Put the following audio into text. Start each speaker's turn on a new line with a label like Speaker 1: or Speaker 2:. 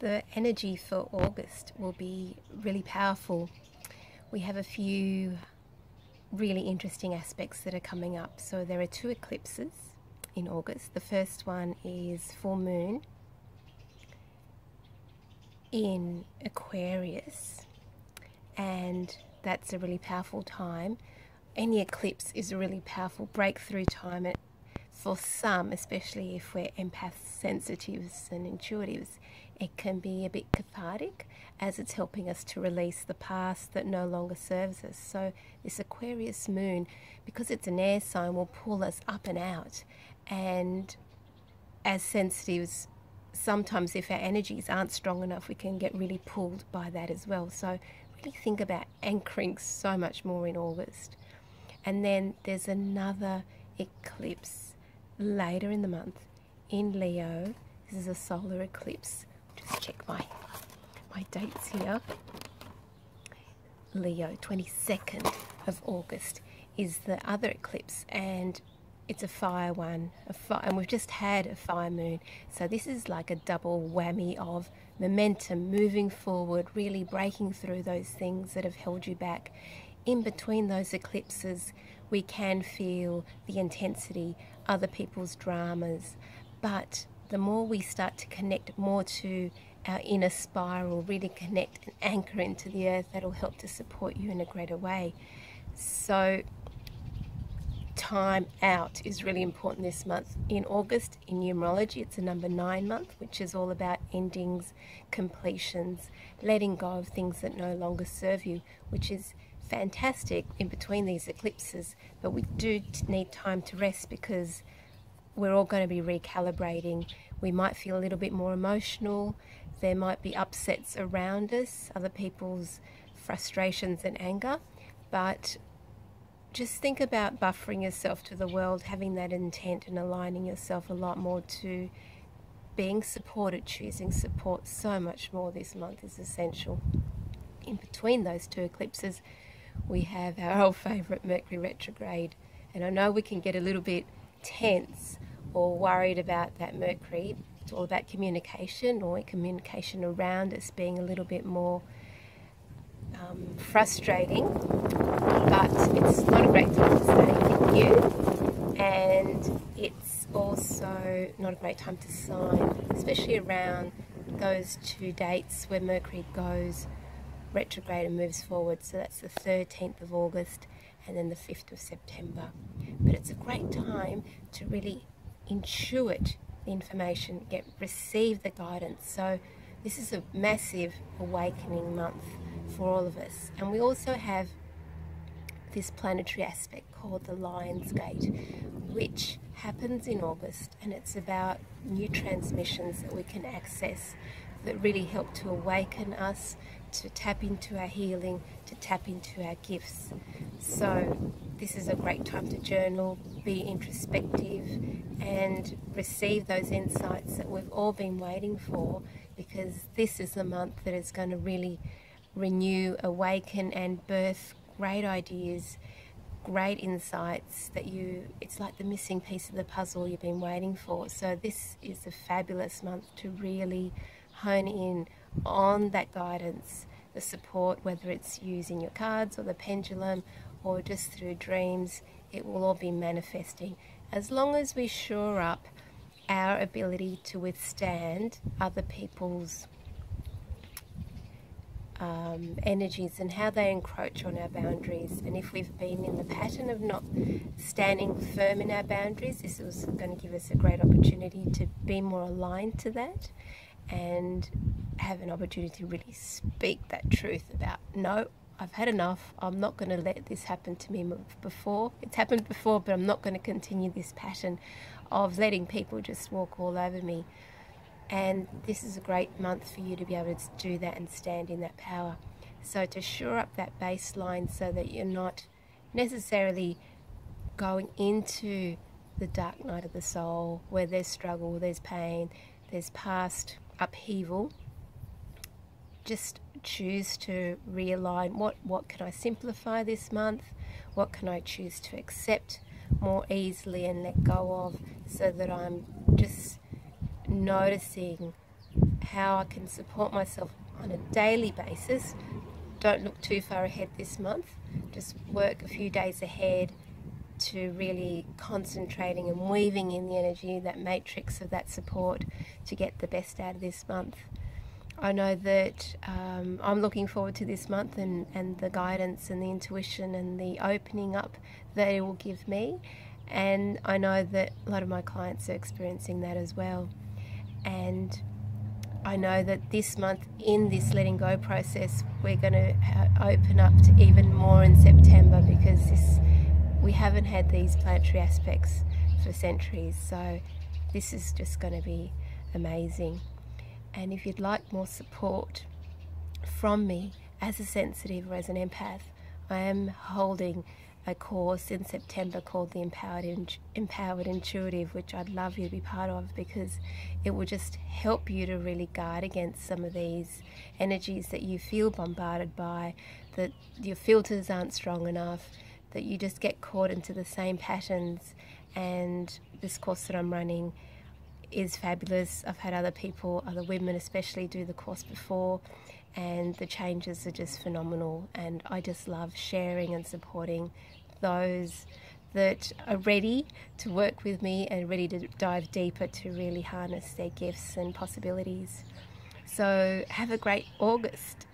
Speaker 1: The energy for August will be really powerful. We have a few really interesting aspects that are coming up. So there are 2 eclipses in August. The first one is full moon in Aquarius, and that's a really powerful time. Any eclipse is a really powerful breakthrough time. For some, especially if we're empaths, sensitives and intuitives, it can be a bit cathartic as it's helping us to release the past that no longer serves us. So this Aquarius moon, because it's an air sign, will pull us up and out. And as sensitives, sometimes if our energies aren't strong enough, we can get really pulled by that as well. So really think about anchoring so much more in August. And then there's another eclipse later in the month in Leo. This is a solar eclipse. Just check my dates here. Leo, 22nd of August is the other eclipse, and it's a fire one, and we've just had a fire moon. So this is like a double whammy of momentum, moving forward, really breaking through those things that have held you back. In between those eclipses, we can feel the intensity, other people's dramas, but the more we start to connect more to our inner spiral, really connect and anchor into the earth, that'll help to support you in a greater way. So time out is really important this month. In August, in numerology, it's a number 9 month, which is all about endings, completions, letting go of things that no longer serve you, which is fantastic in between these eclipses. But we do need time to rest, because we're all going to be recalibrating. We might feel a little bit more emotional. There might be upsets around us, other people's frustrations and anger, but just think about buffering yourself to the world, having that intent and aligning yourself a lot more to being supported. Choosing support so much more this month is essential. In between those 2 eclipses, we have our old favourite Mercury retrograde, and I know we can get a little bit tense or worried about that Mercury. It's all about communication, or communication around us being a little bit more frustrating, but it's not a great time to start anything new, and it's also not a great time to sign, especially around those 2 dates where Mercury goes retrograde and moves forward. So that's the 13th of August and then the 5th of September. But it's a great time to really intuit the information, receive the guidance. So this is a massive awakening month for all of us. And we also have this planetary aspect called the Lion's Gate, which happens in August, and it's about new transmissions that we can access that really help to awaken us, to tap into our healing, to tap into our gifts. So this is a great time to journal, be introspective, and receive those insights that we've all been waiting for, because this is the month that is going to really renew, awaken and birth great ideas, great insights that it's like the missing piece of the puzzle you've been waiting for. So this is a fabulous month to really hone in on that guidance, the support, whether it's using your cards or the pendulum or just through dreams. It will all be manifesting, as long as we shore up our ability to withstand other people's energies and how they encroach on our boundaries. And if we've been in the pattern of not standing firm in our boundaries, this is going to give us a great opportunity to be more aligned to that and have an opportunity to really speak that truth about, no, I've had enough. I'm not going to let this happen to me before. It's happened before, but I'm not going to continue this pattern of letting people just walk all over me. And this is a great month for you to be able to do that and stand in that power. So to shore up that baseline so that you're not necessarily going into the dark night of the soul where there's struggle, there's pain, there's past upheaval. Just choose to realign. What can I simplify this month? What can I choose to accept more easily and let go of, so that I'm just noticing how I can support myself on a daily basis. Don't look too far ahead this month, just work a few days ahead to really concentrating and weaving in the energy, that matrix of that support, to get the best out of this month. I know that I'm looking forward to this month and the guidance and the intuition and the opening up that it will give me. And I know that a lot of my clients are experiencing that as well. And I know that this month, in this letting go process, we're going to open up to even more in September, because we haven't had these planetary aspects for centuries. So this is just going to be amazing. And if you'd like more support from me as a sensitive or as an empath, I am holding a course in September called the Empowered Intuitive, which I'd love you to be part of, because it will just help you to really guard against some of these energies that you feel bombarded by, that your filters aren't strong enough, that you just get caught into the same patterns. And this course that I'm running is fabulous. I've had other people, other women especially, do the course before, and the changes are just phenomenal. And I just love sharing and supporting those that are ready to work with me and ready to dive deeper to really harness their gifts and possibilities. So have a great August.